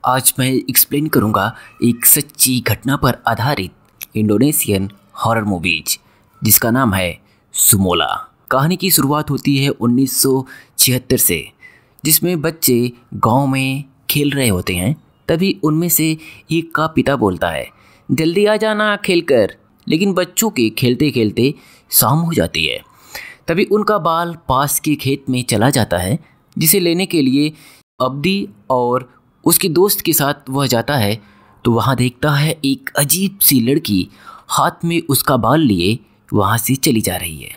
आज मैं एक्सप्लेन करूंगा एक सच्ची घटना पर आधारित इंडोनेशियन हॉरर मूवीज जिसका नाम है सुमोला। कहानी की शुरुआत होती है 1976 से, जिसमें बच्चे गांव में खेल रहे होते हैं। तभी उनमें से एक का पिता बोलता है, जल्दी आ जाना खेल कर। लेकिन बच्चों के खेलते खेलते शाम हो जाती है। तभी उनका बाल पास के खेत में चला जाता है, जिसे लेने के लिए अब्दी और उसके दोस्त के साथ वह जाता है। तो वहाँ देखता है एक अजीब सी लड़की हाथ में उसका बाल लिए वहाँ से चली जा रही है,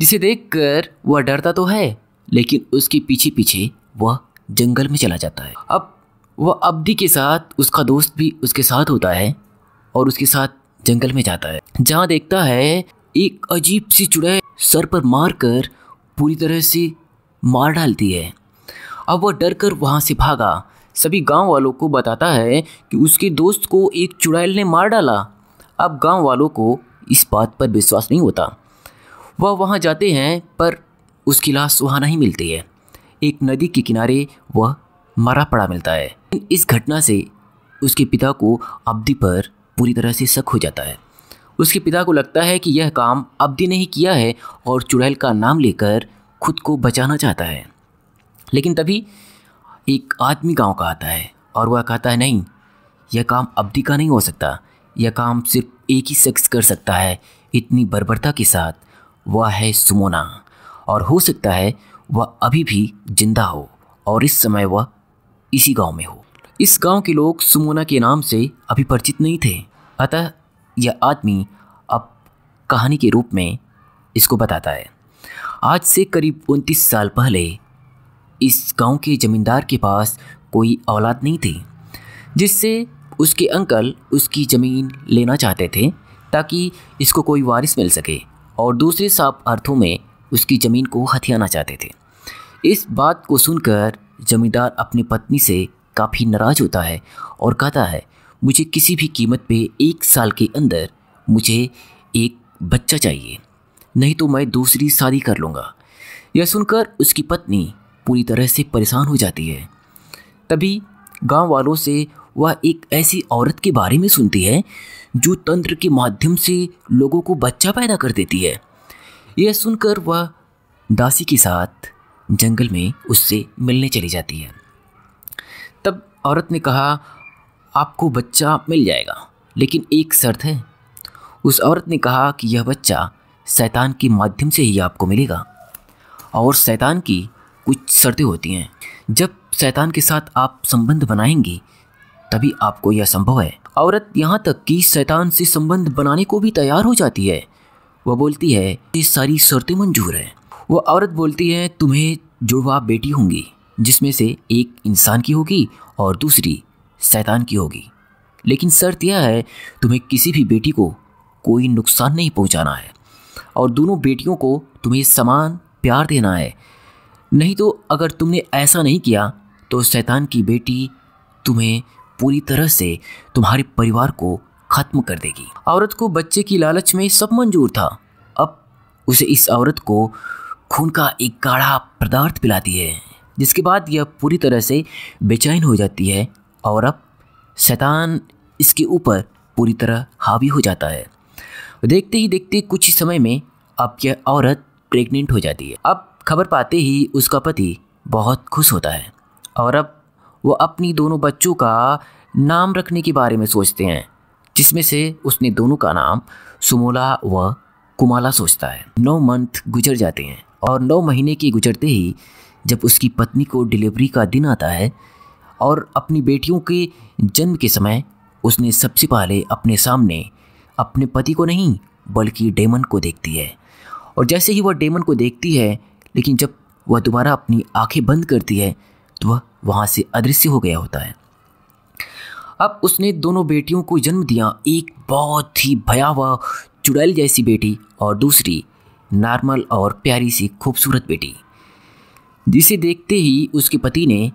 जिसे देखकर वह डरता तो है, लेकिन उसके पीछे पीछे वह जंगल में चला जाता है। अब वह अब्दी के साथ उसका दोस्त भी उसके साथ होता है और उसके साथ जंगल में जाता है, जहाँ देखता है एक अजीब सी चुड़ैल सर पर मारकर पूरी तरह से मार डालती है। अब वह डरकर वहाँ से भागा, सभी गांव वालों को बताता है कि उसके दोस्त को एक चुड़ैल ने मार डाला। अब गांव वालों को इस बात पर विश्वास नहीं होता। वह वहाँ जाते हैं पर उसकी लाश वहाँ नहीं मिलती है। एक नदी के किनारे वह मरा पड़ा मिलता है। इस घटना से उसके पिता को अब्दी पर पूरी तरह से शक हो जाता है। उसके पिता को लगता है कि यह काम अब्दी ने ही किया है और चुड़ैल का नाम लेकर खुद को बचाना चाहता है। लेकिन तभी एक आदमी गांव का आता है और वह कहता है, नहीं, यह काम अब्दी का नहीं हो सकता। यह काम सिर्फ एक ही शख्स कर सकता है इतनी बर्बरता के साथ, वह है सुमोना। और हो सकता है वह अभी भी जिंदा हो और इस समय वह इसी गांव में हो। इस गांव के लोग सुमोना के नाम से अभी परिचित नहीं थे। अतः यह आदमी अब कहानी के रूप में इसको बताता है। आज से करीब 29 साल पहले इस गांव के ज़मींदार के पास कोई औलाद नहीं थी, जिससे उसके अंकल उसकी ज़मीन लेना चाहते थे ताकि इसको कोई वारिस मिल सके, और दूसरे साफ अर्थों में उसकी ज़मीन को हथियाना चाहते थे। इस बात को सुनकर ज़मींदार अपनी पत्नी से काफ़ी नाराज़ होता है और कहता है, मुझे किसी भी कीमत पे 1 साल के अंदर मुझे एक बच्चा चाहिए, नहीं तो मैं दूसरी शादी कर लूँगा। यह सुनकर उसकी पत्नी पूरी तरह से परेशान हो जाती है। तभी गांव वालों से वह एक ऐसी औरत के बारे में सुनती है जो तंत्र के माध्यम से लोगों को बच्चा पैदा कर देती है। यह सुनकर वह दासी के साथ जंगल में उससे मिलने चली जाती है। तब औरत ने कहा, आपको बच्चा मिल जाएगा, लेकिन एक शर्त है। उस औरत ने कहा कि यह बच्चा शैतान के माध्यम से ही आपको मिलेगा, और शैतान की कुछ शर्तें होती हैं। जब शैतान के साथ आप संबंध बनाएंगी तभी आपको यह संभव है। औरत यहाँ तक कि शैतान से संबंध बनाने को भी तैयार हो जाती है। वह बोलती है, ये सारी शर्तें मंजूर हैं। वह औरत बोलती है, तुम्हें जुड़वा बेटी होंगी, जिसमें से एक इंसान की होगी और दूसरी शैतान की होगी। लेकिन शर्त यह है, तुम्हें किसी भी बेटी को कोई नुकसान नहीं पहुँचाना है और दोनों बेटियों को तुम्हें समान प्यार देना है। नहीं तो अगर तुमने ऐसा नहीं किया तो शैतान की बेटी तुम्हें पूरी तरह से तुम्हारे परिवार को ख़त्म कर देगी। औरत को बच्चे की लालच में सब मंजूर था। अब उसे इस औरत को खून का एक गाढ़ा पदार्थ पिलाती है, जिसके बाद यह पूरी तरह से बेचैन हो जाती है और अब शैतान इसके ऊपर पूरी तरह हावी हो जाता है। देखते ही देखते कुछ ही समय में अब यह औरत प्रेग्नेंट हो जाती है। अब खबर पाते ही उसका पति बहुत खुश होता है और अब वो अपनी दोनों बच्चों का नाम रखने के बारे में सोचते हैं, जिसमें से उसने दोनों का नाम सुमोला व कुमाला सोचता है। 9 मंथ गुजर जाते हैं और 9 महीने के गुजरते ही जब उसकी पत्नी को डिलीवरी का दिन आता है और अपनी बेटियों के जन्म के समय उसने सबसे पहले अपने सामने अपने पति को नहीं बल्कि डेमन को देखती है। और जैसे ही वह डेमन को देखती है, लेकिन जब वह दोबारा अपनी आंखें बंद करती है तो वह वहाँ से अदृश्य हो गया होता है। अब उसने दोनों बेटियों को जन्म दिया, एक बहुत ही भयावह चुड़ैल जैसी बेटी और दूसरी नॉर्मल और प्यारी सी खूबसूरत बेटी, जिसे देखते ही उसके पति ने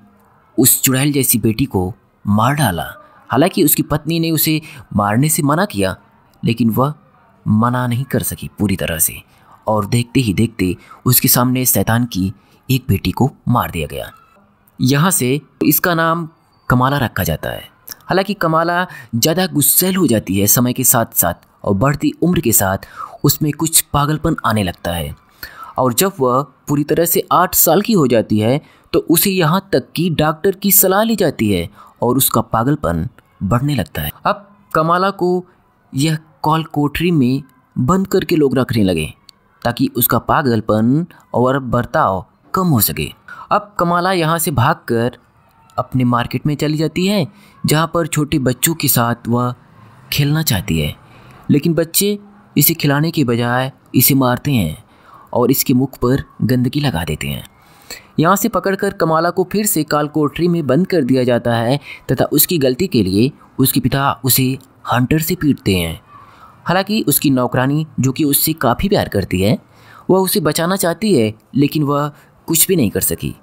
उस चुड़ैल जैसी बेटी को मार डाला। हालांकि उसकी पत्नी ने उसे मारने से मना किया, लेकिन वह मना नहीं कर सकी पूरी तरह से, और देखते ही देखते उसके सामने शैतान की एक बेटी को मार दिया गया। यहाँ से इसका नाम कमाला रखा जाता है। हालांकि कमाला ज़्यादा गुस्सैल हो जाती है समय के साथ साथ और बढ़ती उम्र के साथ उसमें कुछ पागलपन आने लगता है और जब वह पूरी तरह से 8 साल की हो जाती है तो उसे यहाँ तक कि डॉक्टर की सलाह ली जाती है और उसका पागलपन बढ़ने लगता है। अब कमाला को यह कॉल कोठरी में बंद करके लोग रखने लगे ताकि उसका पागलपन और बर्ताव कम हो सके। अब कमाला यहाँ से भागकर अपने मार्केट में चली जाती है जहाँ पर छोटे बच्चों के साथ वह खेलना चाहती है, लेकिन बच्चे इसे खिलाने के बजाय इसे मारते हैं और इसके मुख पर गंदगी लगा देते हैं। यहाँ से पकड़कर कमाला को फिर से काल कोठरी में बंद कर दिया जाता है तथा उसकी गलती के लिए उसके पिता उसे हंटर से पीटते हैं। हालांकि उसकी नौकरानी जो कि उससे काफ़ी प्यार करती है वह उसे बचाना चाहती है लेकिन वह कुछ भी नहीं कर सकी।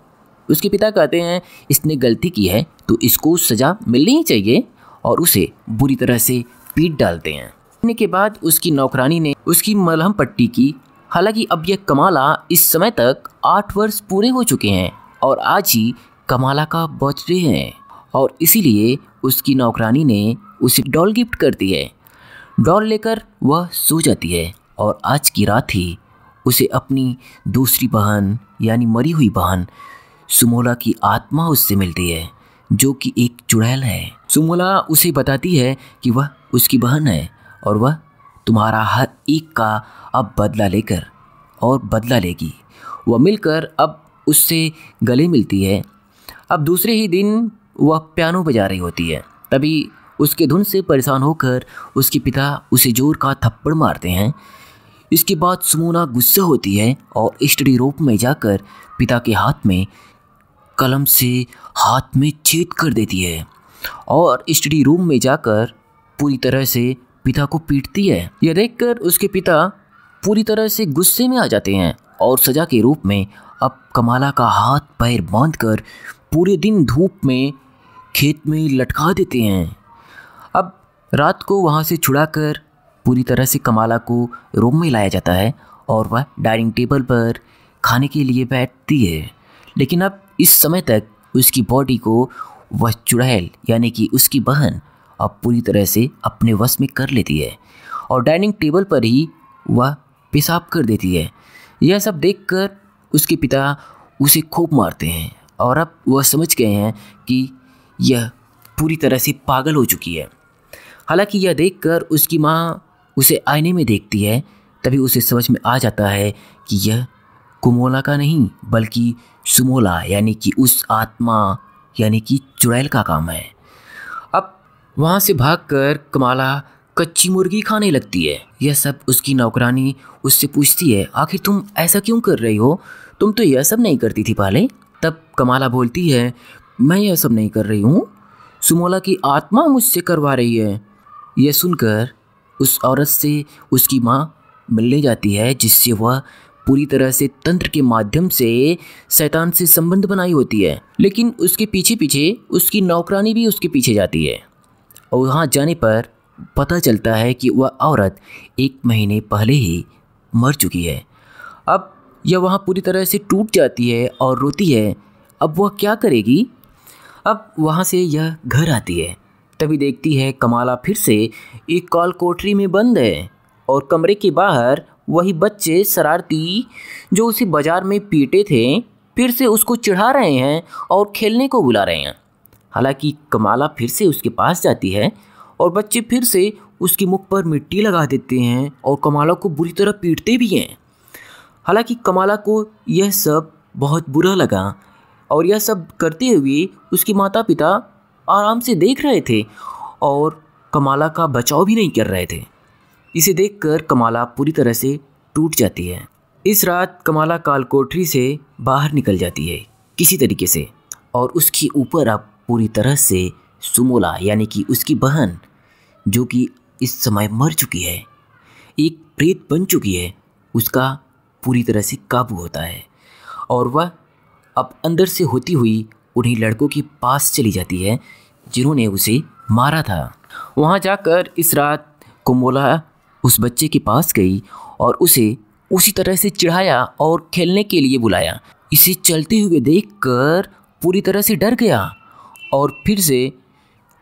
उसके पिता कहते हैं इसने गलती की है तो इसको सज़ा मिलनी ही चाहिए और उसे बुरी तरह से पीट डालते हैं। पीटने के बाद उसकी नौकरानी ने उसकी मलहम पट्टी की। हालांकि अब यह कमाला इस समय तक 8 वर्ष पूरे हो चुके हैं और आज ही कमाला का बर्थडे है और इसीलिए उसकी नौकरानी ने उसे डॉल गिफ्ट कर दी है। डॉल लेकर वह सो जाती है और आज की रात ही उसे अपनी दूसरी बहन यानी मरी हुई बहन सुमोला की आत्मा उससे मिलती है जो कि एक चुड़ैल है। सुमोला उसे बताती है कि वह उसकी बहन है और वह तुम्हारा हर एक का अब बदला लेकर और बदला लेगी। वह मिलकर अब उससे गले मिलती है। अब दूसरे ही दिन वह पियानो बजा रही होती है, तभी उसके धुन से परेशान होकर उसके पिता उसे जोर का थप्पड़ मारते हैं। इसके बाद सुमोला गुस्सा होती है और स्टडी रूम में जाकर पिता के हाथ में कलम से हाथ में छेद कर देती है और स्टडी रूम में जाकर पूरी तरह से पिता को पीटती है। यह देखकर उसके पिता पूरी तरह से गुस्से में आ जाते हैं और सजा के रूप में अब कमाला का हाथ पैर बांधकर पूरे दिन धूप में खेत में लटका देते हैं। अब रात को वहाँ से छुड़ाकर पूरी तरह से कमाला को रूम में लाया जाता है और वह डाइनिंग टेबल पर खाने के लिए बैठती है, लेकिन अब इस समय तक उसकी बॉडी को वह चुड़ैल यानी कि उसकी बहन अब पूरी तरह से अपने वश में कर लेती है और डाइनिंग टेबल पर ही वह पेशाब कर देती है। यह सब देखकर उसके पिता उसे खूब मारते हैं और अब वह समझ गए हैं कि यह पूरी तरह से पागल हो चुकी है। हालांकि यह देखकर उसकी माँ उसे आईने में देखती है, तभी उसे समझ में आ जाता है कि यह कुमोला का नहीं बल्कि सुमोला यानी कि उस आत्मा यानी कि चुड़ैल का काम है। अब वहाँ से भागकर कमाला कच्ची मुर्गी खाने लगती है। यह सब उसकी नौकरानी उससे पूछती है आखिर तुम ऐसा क्यों कर रही हो, तुम तो यह सब नहीं करती थी पहले। तब कमाला बोलती है मैं यह सब नहीं कर रही हूँ, सुमोला की आत्मा मुझसे करवा रही है। यह सुनकर उस औरत से उसकी माँ मिलने जाती है जिससे वह पूरी तरह से तंत्र के माध्यम से शैतान से संबंध बनाई होती है, लेकिन उसके पीछे पीछे उसकी नौकरानी भी उसके पीछे जाती है और वहाँ जाने पर पता चलता है कि वह औरत 1 महीने पहले ही मर चुकी है। अब यह वहाँ पूरी तरह से टूट जाती है और रोती है। अब वह क्या करेगी। अब वहाँ से यह घर आती है, तभी देखती है कमाला फिर से एक कॉल कोठरी में बंद है और कमरे के बाहर वही बच्चे शरारती जो उसे बाजार में पीटे थे फिर से उसको चिढ़ा रहे हैं और खेलने को बुला रहे हैं। हालांकि कमाला फिर से उसके पास जाती है और बच्चे फिर से उसके मुख पर मिट्टी लगा देते हैं और कमाला को बुरी तरह पीटते भी हैं। हालांकि कमाला को यह सब बहुत बुरा लगा और यह सब करते हुए उसके माता पिता आराम से देख रहे थे और कमाला का बचाव भी नहीं कर रहे थे। इसे देखकर कमाला पूरी तरह से टूट जाती है। इस रात कमाला काल कोठरी से बाहर निकल जाती है किसी तरीके से और उसके ऊपर अब पूरी तरह से सुमोला यानी कि उसकी बहन जो कि इस समय मर चुकी है, एक प्रेत बन चुकी है, उसका पूरी तरह से काबू होता है और वह अब अंदर से होती हुई उन्हीं लड़कों के पास चली जाती है जिन्होंने उसे मारा था। वहाँ जाकर इस रात कुमोला उस बच्चे के पास गई और उसे उसी तरह से चिढ़ाया और खेलने के लिए बुलाया। इसे चलते हुए देखकर पूरी तरह से डर गया और फिर से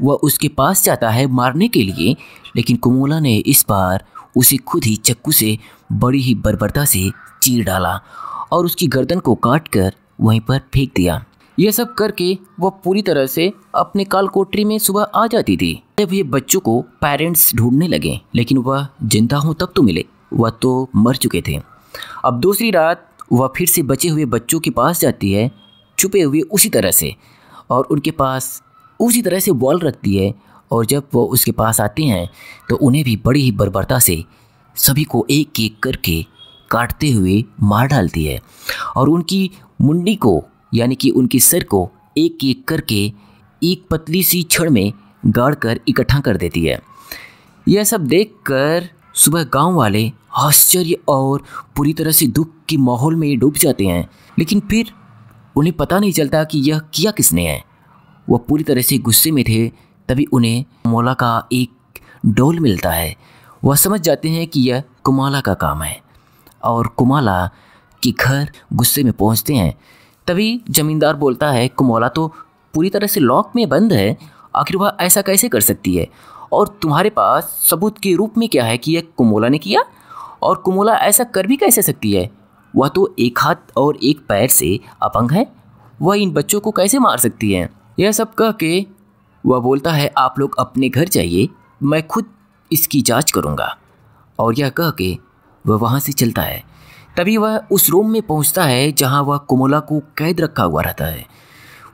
वह उसके पास जाता है मारने के लिए, लेकिन कुमोला ने इस बार उसे खुद ही चाकू से बड़ी ही बर्बरता से चीर डाला और उसकी गर्दन को काट कर वहीं पर फेंक दिया। यह सब करके वह पूरी तरह से अपने कालकोठरी में सुबह आ जाती थी। जब ये बच्चों को पेरेंट्स ढूंढने लगे, लेकिन वह जिंदा हो तब तो मिले, वह तो मर चुके थे। अब दूसरी रात वह फिर से बचे हुए बच्चों के पास जाती है, छुपे हुए उसी तरह से, और उनके पास उसी तरह से बॉल रखती है। और जब वो उसके पास आते हैं तो उन्हें भी बड़ी ही बर्बरता से सभी को एक एक करके काटते हुए मार डालती है और उनकी मुंडी को, यानी कि उनके सिर को एक एक करके एक पतली सी छड़ में गाड़ कर इकट्ठा कर देती है। यह सब देखकर सुबह गांव वाले आश्चर्य और पूरी तरह से दुख के माहौल में डूब जाते हैं, लेकिन फिर उन्हें पता नहीं चलता कि यह किया किसने है। वह पूरी तरह से गुस्से में थे। तभी उन्हें कुमोला का एक डोल मिलता है। वह समझ जाते हैं कि यह कुमोला का काम है और कुमोला के घर गुस्से में पहुंचते हैं। तभी जमींदार बोलता है, कुमोला तो पूरी तरह से लॉक में बंद है, आखिर वह ऐसा कैसे कर सकती है? और तुम्हारे पास सबूत के रूप में क्या है कि यह कुमोला ने किया? और कुमोला ऐसा कर भी कैसे सकती है? वह तो एक हाथ और एक पैर से अपंग है, वह इन बच्चों को कैसे मार सकती है? यह सब कह के वह बोलता है, आप लोग अपने घर जाइए, मैं खुद इसकी जांच करूंगा। और यह कह के वह वहाँ से चलता है। तभी वह उस रूम में पहुँचता है जहाँ वह कुमोला को कैद रखा हुआ रहता है।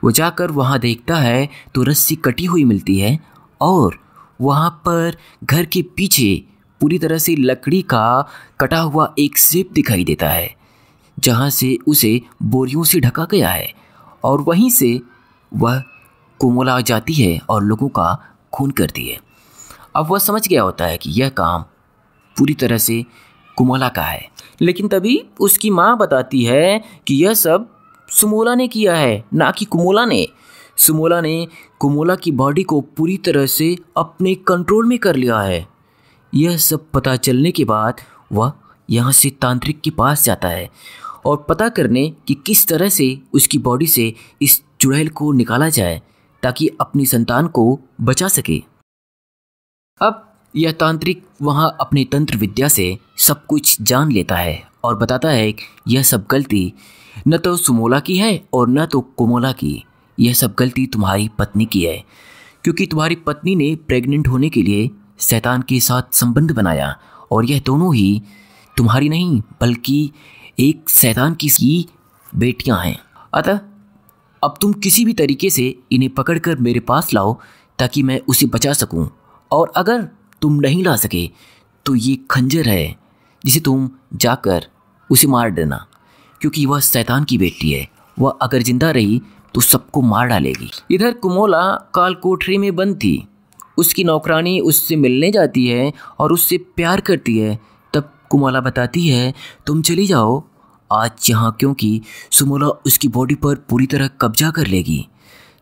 वो जाकर वहाँ देखता है तो रस्सी कटी हुई मिलती है और वहाँ पर घर के पीछे पूरी तरह से लकड़ी का कटा हुआ एक सेफ दिखाई देता है, जहाँ से उसे बोरियों से ढका गया है। और वहीं से वह कुमोला जाती है और लोगों का खून करती है। अब वह समझ गया होता है कि यह काम पूरी तरह से कुमोला का है, लेकिन तभी उसकी माँ बताती है कि यह सब सुमोला ने किया है, ना कि कुमोला ने। सुमोला ने कुमोला की बॉडी को पूरी तरह से अपने कंट्रोल में कर लिया है। यह सब पता चलने के बाद वह यहाँ से तांत्रिक के पास जाता है और पता करने कि किस तरह से उसकी बॉडी से इस चुड़ैल को निकाला जाए ताकि अपनी संतान को बचा सके। अब यह तांत्रिक वहाँ अपने तंत्र विद्या से सब कुछ जान लेता है और बताता है कि यह सब गलती न तो सुमोला की है और न तो कुमोला की। यह सब गलती तुम्हारी पत्नी की है, क्योंकि तुम्हारी पत्नी ने प्रेग्नेंट होने के लिए शैतान के साथ संबंध बनाया और यह दोनों ही तुम्हारी नहीं बल्कि एक शैतान की बेटियां हैं। अतः अब तुम किसी भी तरीके से इन्हें पकड़कर मेरे पास लाओ ताकि मैं उसे बचा सकूं। और अगर तुम नहीं ला सके तो ये खंजर है जिसे तुम जाकर उसे मार देना, क्योंकि वह शैतान की बेटी है। वह अगर जिंदा रही तो सबको मार डालेगी। इधर कुमोला कालकोठरी में बंद थी। उसकी नौकरानी उससे मिलने जाती है और उससे प्यार करती है। तब कुमोला बताती है, तुम चली जाओ आज यहाँ, क्योंकि सुमोला उसकी बॉडी पर पूरी तरह कब्जा कर लेगी।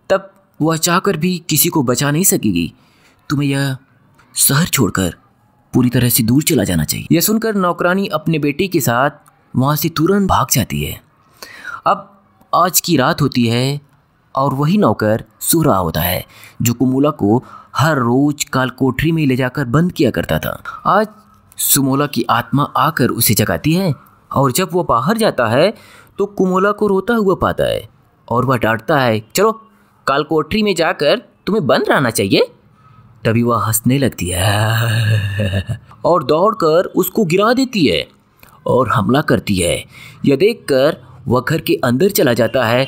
तब वह चाहकर भी किसी को बचा नहीं सकेगी। तुम्हें यह शहर छोड़कर पूरी तरह से दूर चला जाना चाहिए। यह सुनकर नौकरानी अपने बेटे के साथ वहाँ से तुरंत भाग जाती है। अब आज की रात होती है और वही नौकर सो रहा होता है जो कुमोला को हर रोज कालकोठरी में ले जाकर बंद किया करता था। आज सुमोला की आत्मा आकर उसे जगाती है और जब वो बाहर जाता है तो कुमोला को रोता हुआ पाता है और वह डांटता है, चलो कालकोठरी में जाकर तुम्हें बंद रहना चाहिए। तभी वह हंसने लगती है और दौड़कर उसको गिरा देती है और हमला करती है। यह देखकर वह घर के अंदर चला जाता है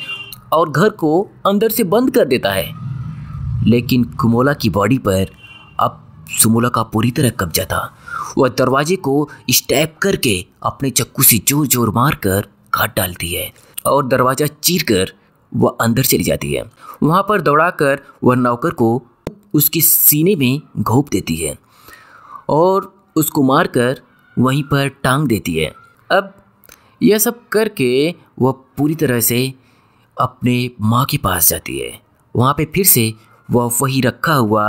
और घर को अंदर से बंद कर देता है। लेकिन कुमोला की बॉडी पर अब सुमोला का पूरी तरह कब्जा था। वह दरवाजे को स्टैप करके अपने चाकू से जोर जोर मारकर काट डालती है और दरवाज़ा चीरकर वह अंदर चली जाती है। वहाँ पर दौड़ाकर वह नौकर को उसके सीने में घोंप देती है और उसको मारकर वहीं पर टांग देती है। अब यह सब करके वह पूरी तरह से अपने माँ के पास जाती है। वहाँ पे फिर से वह वही रखा हुआ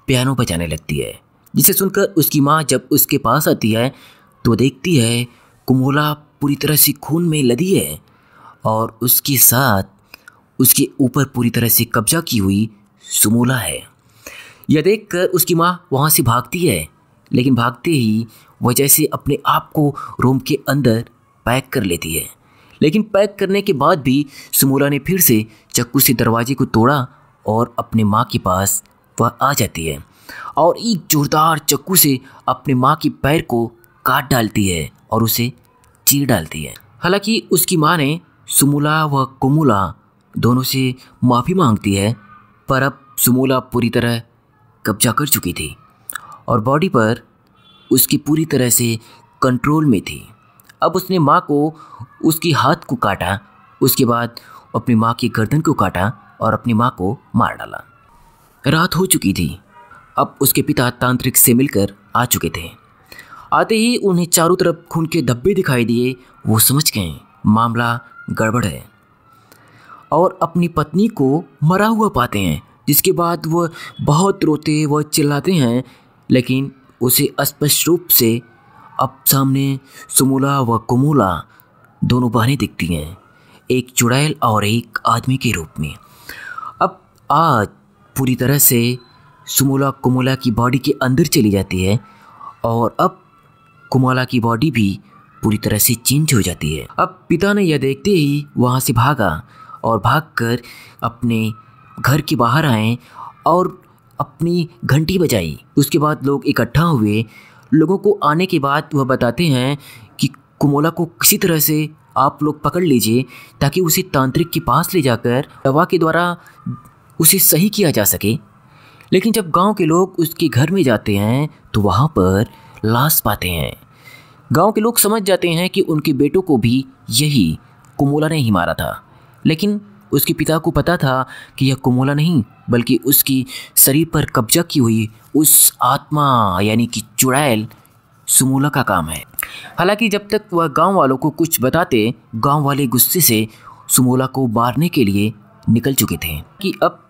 पियानो बजाने लगती है, जिसे सुनकर उसकी माँ जब उसके पास आती है तो देखती है कुमोला पूरी तरह से खून में लदी है और उसके साथ उसके ऊपर पूरी तरह से कब्जा की हुई सुमोला है। यह देखकर उसकी माँ वहाँ से भागती है, लेकिन भागते ही वह जैसे अपने आप को रूम के अंदर पैक कर लेती है। लेकिन पैक करने के बाद भी सुमोला ने फिर से चाकू से दरवाजे को तोड़ा और अपने माँ के पास वह आ जाती है और एक जोरदार चाकू से अपने माँ के पैर को काट डालती है और उसे चीर डालती है। हालांकि उसकी माँ ने सुमोला व कुमुला दोनों से माफ़ी मांगती है, पर अब सुमोला पूरी तरह कब्जा कर चुकी थी और बॉडी पर उसकी पूरी तरह से कंट्रोल में थी। अब उसने माँ को उसकी हाथ को काटा, उसके बाद अपनी माँ की गर्दन को काटा और अपनी माँ को मार डाला। रात हो चुकी थी। अब उसके पिता तांत्रिक से मिलकर आ चुके थे। आते ही उन्हें चारों तरफ खून के धब्बे दिखाई दिए। वो समझ गए मामला गड़बड़ है और अपनी पत्नी को मरा हुआ पाते हैं, जिसके बाद वह बहुत रोते व चिल्लाते हैं, लेकिन उसे स्पष्ट रूप से अब सामने सुमोला व कुमोला दोनों बहनें दिखती हैं, एक चुड़ैल और एक आदमी के रूप में। अब आज पूरी तरह से सुमोला कुमोला की बॉडी के अंदर चली जाती है और अब कुमोला की बॉडी भी पूरी तरह से चेंज हो जाती है। अब पिता ने यह देखते ही वहाँ से भागा और भागकर अपने घर के बाहर आए और अपनी घंटी बजाई। उसके बाद लोग इकट्ठा हुए। लोगों को आने के बाद वह बताते हैं कि कुमोला को किसी तरह से आप लोग पकड़ लीजिए ताकि उसे तांत्रिक के पास ले जाकर दवा के द्वारा उसे सही किया जा सके। लेकिन जब गांव के लोग उसके घर में जाते हैं तो वहाँ पर लाश पाते हैं। गांव के लोग समझ जाते हैं कि उनके बेटों को भी यही कुमोला ने ही मारा था, लेकिन उसके पिता को पता था कि यह कुमोला नहीं बल्कि उसकी शरीर पर कब्जा की हुई उस आत्मा यानी कि चुड़ैल सुमोला का काम है। हालांकि जब तक वह गांव वालों को कुछ बताते, गांव वाले गुस्से से सुमोला को मारने के लिए निकल चुके थे कि अब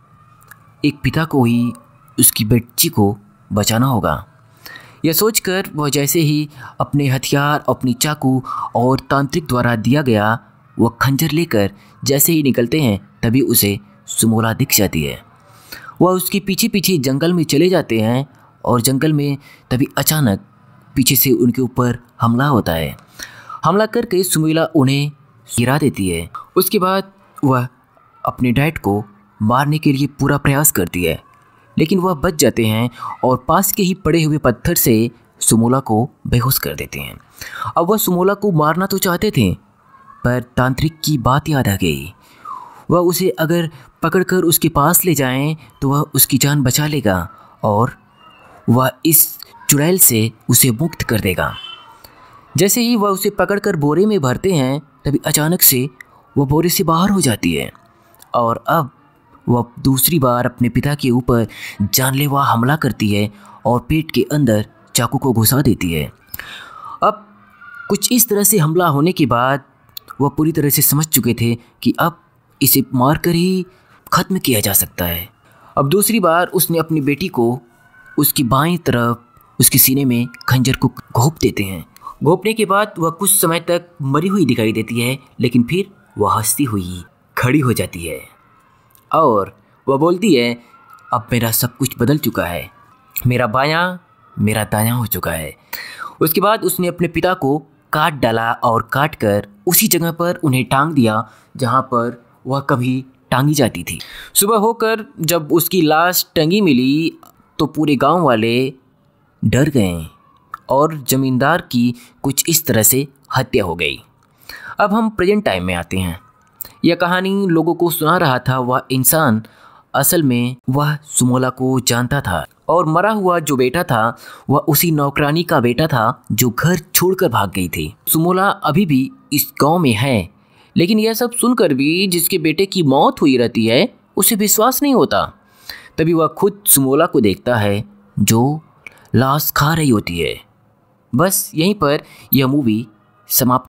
एक पिता को ही उसकी बच्ची को बचाना होगा। यह सोचकर वह जैसे ही अपने हथियार, अपनी चाकू और तांत्रिक द्वारा दिया गया वह खंजर लेकर जैसे ही निकलते हैं तभी उसे सुमोला दिख जाती है। वह उसके पीछे पीछे जंगल में चले जाते हैं और जंगल में तभी अचानक पीछे से उनके ऊपर हमला होता है। हमला करके सुमोला उन्हें गिरा देती है। उसके बाद वह अपने डैड को मारने के लिए पूरा प्रयास करती है, लेकिन वह बच जाते हैं और पास के ही पड़े हुए पत्थर से सुमोला को बेहोश कर देते हैं। अब वह सुमोला को मारना तो चाहते थे, पर तांत्रिक की बात याद आ गई। वह उसे अगर पकड़कर उसके पास ले जाएं तो वह उसकी जान बचा लेगा और वह इस चुड़ैल से उसे मुक्त कर देगा। जैसे ही वह उसे पकड़कर बोरे में भरते हैं तभी अचानक से वह बोरे से बाहर हो जाती है और अब वह दूसरी बार अपने पिता के ऊपर जानलेवा हमला करती है और पेट के अंदर चाकू को घुसा देती है। अब कुछ इस तरह से हमला होने के बाद वह पूरी तरह से समझ चुके थे कि अब इसे मारकर ही ख़त्म किया जा सकता है। अब दूसरी बार उसने अपनी बेटी को उसकी बाईं तरफ उसके सीने में खंजर को घोंप देते हैं। घोंपने के बाद वह कुछ समय तक मरी हुई दिखाई देती है, लेकिन फिर वह हंसती हुई खड़ी हो जाती है और वह बोलती है, अब मेरा सब कुछ बदल चुका है, मेरा बायां मेरा दायां हो चुका है। उसके बाद उसने अपने पिता को काट डाला और काट कर उसी जगह पर उन्हें टांग दिया जहां पर वह कभी टांगी जाती थी। सुबह होकर जब उसकी लाश टंगी मिली तो पूरे गांव वाले डर गए और ज़मींदार की कुछ इस तरह से हत्या हो गई। अब हम प्रेजेंट टाइम में आते हैं। यह कहानी लोगों को सुना रहा था वह इंसान असल में वह सुमोला को जानता था और मरा हुआ जो बेटा था वह उसी नौकरानी का बेटा था जो घर छोड़कर भाग गई थी। सुमोला अभी भी इस गांव में है, लेकिन यह सब सुनकर भी जिसके बेटे की मौत हुई रहती है उसे विश्वास नहीं होता। तभी वह खुद सुमोला को देखता है जो लाश खा रही होती है। बस यहीं पर यह मूवी समाप्त